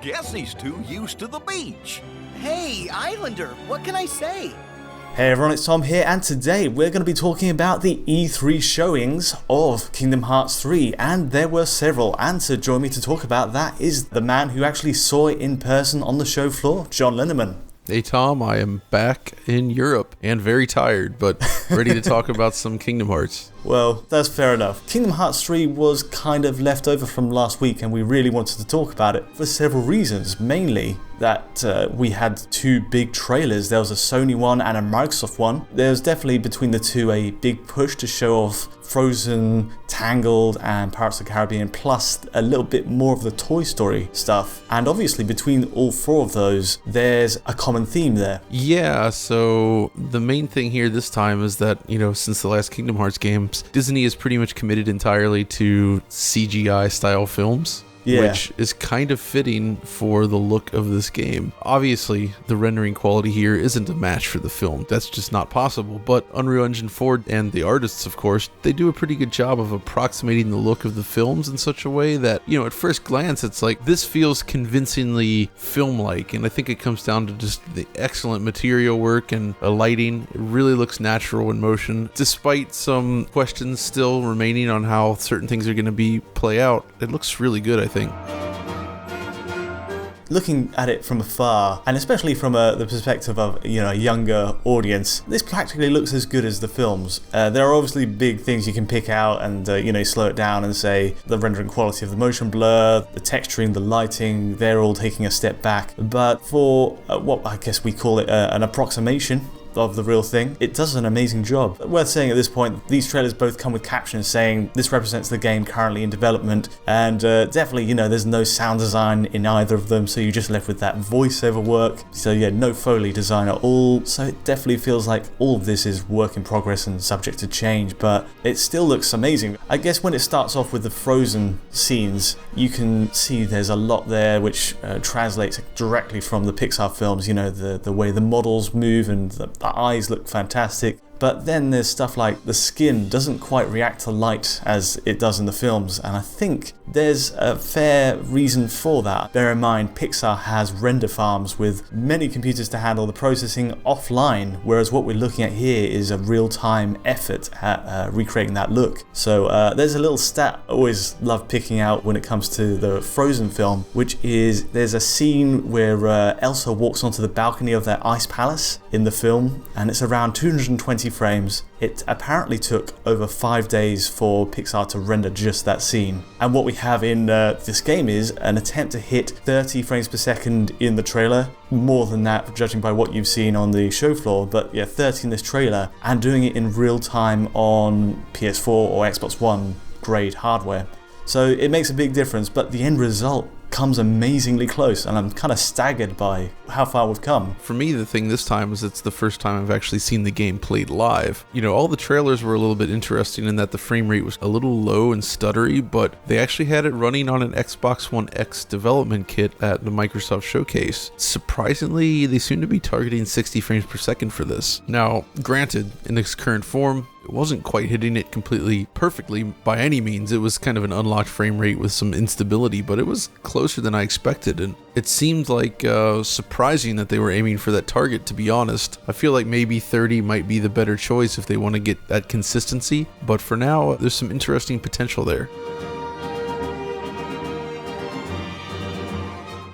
Guess he's too used to the beach. Hey, Islander, what can I say? Hey everyone, it's Tom here, and today we're going to be talking about the E3 showings of Kingdom Hearts 3, and there were several, and to join me to talk about that is the man who actually saw it in person on the show floor, John Linneman. Hey Tom, I am back in Europe, and very tired, but ready to talk about some Kingdom Hearts. Well, that's fair enough. Kingdom Hearts 3 was kind of left over from last week, and we really wanted to talk about it for several reasons. Mainly that we had two big trailers. There was a Sony one and a Microsoft one. There's definitely between the two a big push to show off Frozen, Tangled, and Pirates of the Caribbean, plus a little bit more of the Toy Story stuff. And obviously between all four of those, there's a common theme there. Yeah, so the main thing here this time is that, since the last Kingdom Hearts games, Disney is pretty much committed entirely to CGI style films. Yeah. Which is kind of fitting for the look of this game. Obviously, the rendering quality here isn't a match for the film. That's just not possible. But Unreal Engine 4 and the artists, of course, they do a pretty good job of approximating the look of the films in such a way that, at first glance, it's like, this feels convincingly film-like. And I think it comes down to just the excellent material work and lighting. It really looks natural in motion. Despite some questions still remaining on how certain things are going to play out, it looks really good, I think. Looking at it from afar, and especially from the perspective of a younger audience, this practically looks as good as the films. There are obviously big things you can pick out and slow it down and say the rendering quality of the motion blur, the texturing, the lighting, they're all taking a step back. But for what I guess we call it an approximation of the real thing, it does an amazing job. Worth saying at this point, these trailers both come with captions saying this represents the game currently in development, and definitely there's no sound design in either of them, so you're just left with that voiceover work. So yeah, no Foley design at all, so it definitely feels like all of this is work in progress and subject to change, but it still looks amazing. I guess when it starts off with the Frozen scenes, you can see there's a lot there which translates directly from the Pixar films, the way the models move and the eyes look fantastic. But then there's stuff like the skin doesn't quite react to light as it does in the films, and I think there's a fair reason for that. Bear in mind, Pixar has render farms with many computers to handle the processing offline, whereas what we're looking at here is a real-time effort at recreating that look. So there's a little stat I always love picking out when it comes to the Frozen film, which is there's a scene where Elsa walks onto the balcony of their ice palace in the film, and it's around 220 frames. It apparently took over 5 days for Pixar to render just that scene. And what we have in this game is an attempt to hit 30 frames per second in the trailer. More than that, judging by what you've seen on the show floor, but yeah, 30 in this trailer, and doing it in real time on PS4 or Xbox One grade hardware. So it makes a big difference, but the end result comes amazingly close, and I'm kind of staggered by how far we've come. For me, the thing this time is it's the first time I've actually seen the game played live. All the trailers were a little bit interesting in that the frame rate was a little low and stuttery, but they actually had it running on an Xbox One X development kit at the Microsoft Showcase. Surprisingly, they seem to be targeting 60 frames per second for this. Now, granted, in its current form, it wasn't quite hitting it completely perfectly by any means. It was kind of an unlocked frame rate with some instability, but it was closer than I expected, and it seemed like surprising that they were aiming for that target, to be honest. I feel like maybe 30 might be the better choice if they want to get that consistency, but for now, there's some interesting potential there.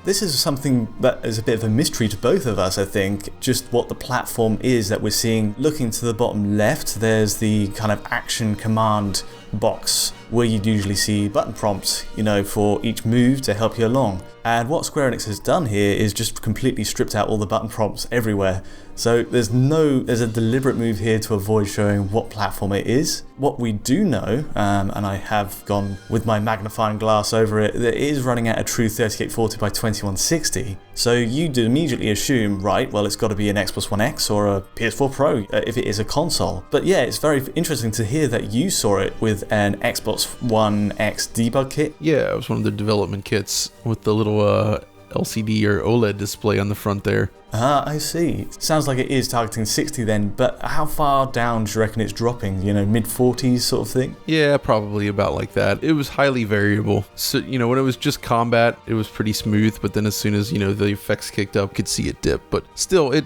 This is something that is a bit of a mystery to both of us, I think, just what the platform is that we're seeing. Looking to the bottom left, there's the kind of action command box where you'd usually see button prompts, for each move to help you along. And what Square Enix has done here is just completely stripped out all the button prompts everywhere. So there's a deliberate move here to avoid showing what platform it is. What we do know, and I have gone with my magnifying glass over it, that it is running at a true 3840 by 2160. So you do immediately assume, right, well, it's got to be an Xbox One X or a PS4 Pro if it is a console. But yeah, it's very interesting to hear that you saw it with an Xbox One X debug kit. Yeah, it was one of the development kits with the little LCD or OLED display on the front there. I see. Sounds like it is targeting 60 then, but how far down do you reckon it's dropping? Mid-40s sort of thing? Yeah, probably about like that. It was highly variable. So, when it was just combat, it was pretty smooth, but then as soon as, the effects kicked up, you could see it dip. But still, it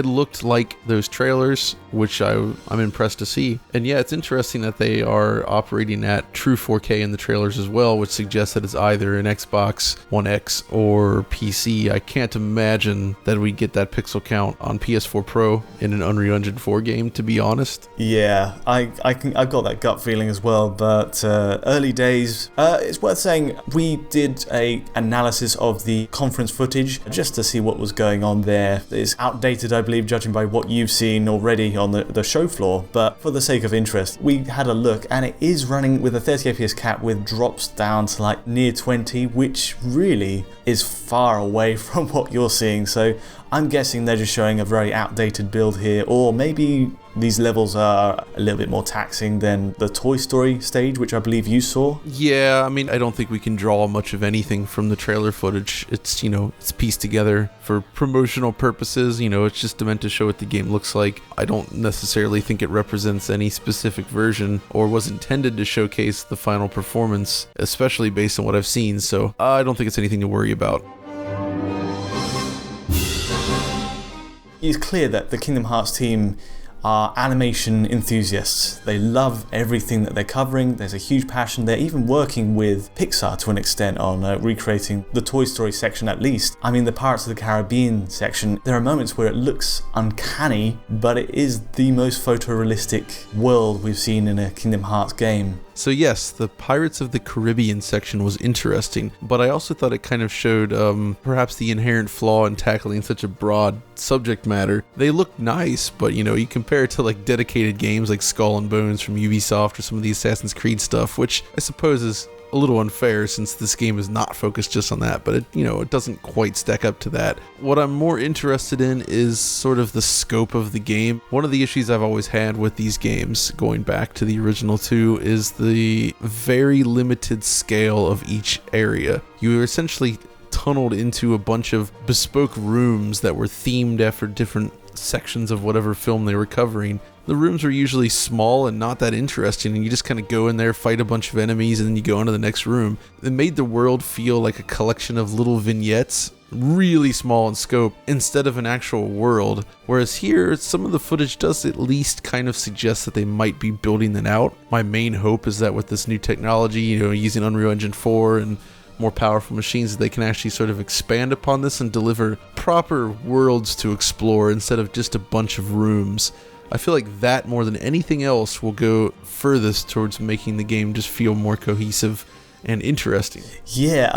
looked like those trailers, which I'm impressed to see. And yeah, it's interesting that they are operating at true 4K in the trailers as well, which suggests that it's either an Xbox One X or PC. I can't imagine that we get that pixel count on PS4 Pro in an Unreal Engine 4 game, to be honest. Yeah, I've got that gut feeling as well, but early days. It's worth saying we did a analysis of the conference footage just to see what was going on there. It's outdated, I believe, judging by what you've seen already on the show floor, but for the sake of interest, we had a look and it is running with a 30 FPS cap with drops down to like near 20, which really is far away from what you're seeing. So I'm guessing they're just showing a very outdated build here, or maybe these levels are a little bit more taxing than the Toy Story stage, which I believe you saw. Yeah, I don't think we can draw much of anything from the trailer footage. It's, it's pieced together for promotional purposes. It's just meant to show what the game looks like. I don't necessarily think it represents any specific version or was intended to showcase the final performance, especially based on what I've seen. So I don't think it's anything to worry about. It's clear that the Kingdom Hearts team are animation enthusiasts. They love everything that they're covering. There's a huge passion. They're even working with Pixar to an extent on recreating the Toy Story section at least. The Pirates of the Caribbean section, there are moments where it looks uncanny, but it is the most photorealistic world we've seen in a Kingdom Hearts game. So yes, the Pirates of the Caribbean section was interesting, but I also thought it kind of showed perhaps the inherent flaw in tackling such a broad subject matter. They look nice, but you compare it to like dedicated games like Skull and Bones from Ubisoft or some of the Assassin's Creed stuff, which I suppose is a little unfair since this game is not focused just on that, but it doesn't quite stack up to that. What I'm more interested in is sort of the scope of the game. One of the issues I've always had with these games, going back to the original two, is the very limited scale of each area. You are essentially tunneled into a bunch of bespoke rooms that were themed after different sections of whatever film they were covering. The rooms were usually small and not that interesting, and you just kind of go in there, fight a bunch of enemies, and then you go into the next room. It made the world feel like a collection of little vignettes, really small in scope, instead of an actual world. Whereas here, some of the footage does at least kind of suggest that they might be building that out. My main hope is that with this new technology, using Unreal Engine 4 and more powerful machines, they can actually sort of expand upon this and deliver proper worlds to explore instead of just a bunch of rooms. I feel like that more than anything else will go furthest towards making the game just feel more cohesive and interesting. Yeah,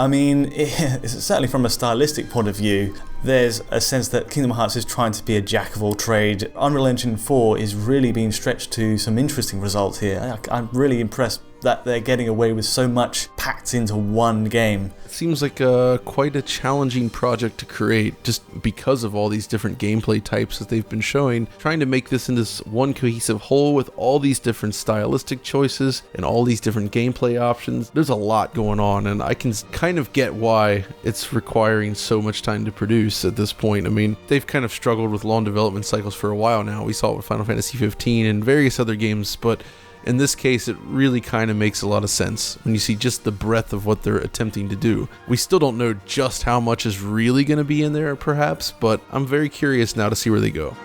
certainly from a stylistic point of view, there's a sense that Kingdom Hearts is trying to be a jack of all trade. Unreal Engine 4 is really being stretched to some interesting results here. I'm really impressed that they're getting away with so much packed into one game. It seems like quite a challenging project to create, just because of all these different gameplay types that they've been showing. Trying to make this into one cohesive whole with all these different stylistic choices and all these different gameplay options. There's a lot going on, and I can kind of get why it's requiring so much time to produce at this point. They've kind of struggled with long development cycles for a while now. We saw it with Final Fantasy 15 and various other games, but in this case, it really kind of makes a lot of sense when you see just the breadth of what they're attempting to do. We still don't know just how much is really going to be in there, perhaps, but I'm very curious now to see where they go.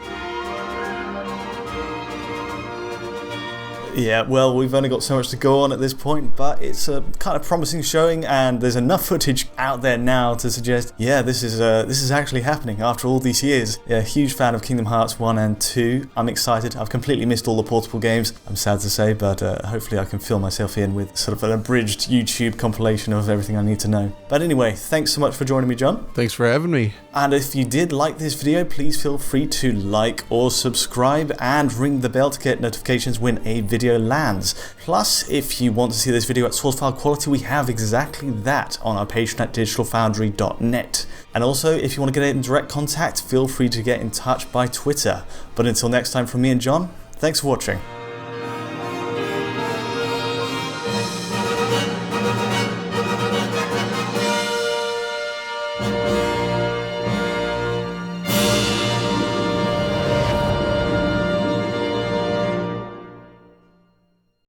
Yeah, well, we've only got so much to go on at this point, but it's a kind of promising showing, and there's enough footage out there now to suggest, yeah, this is actually happening after all these years. Yeah, huge fan of Kingdom Hearts 1 and 2. I'm excited. I've completely missed all the portable games, I'm sad to say, but hopefully I can fill myself in with sort of an abridged YouTube compilation of everything I need to know. But anyway, thanks so much for joining me, John. Thanks for having me. And if you did like this video, please feel free to like or subscribe and ring the bell to get notifications when a video lands. Plus, if you want to see this video at source file quality, we have exactly that on our Patreon at digitalfoundry.net. And also, if you want to get in direct contact, feel free to get in touch by Twitter. But until next time, from me and John, thanks for watching.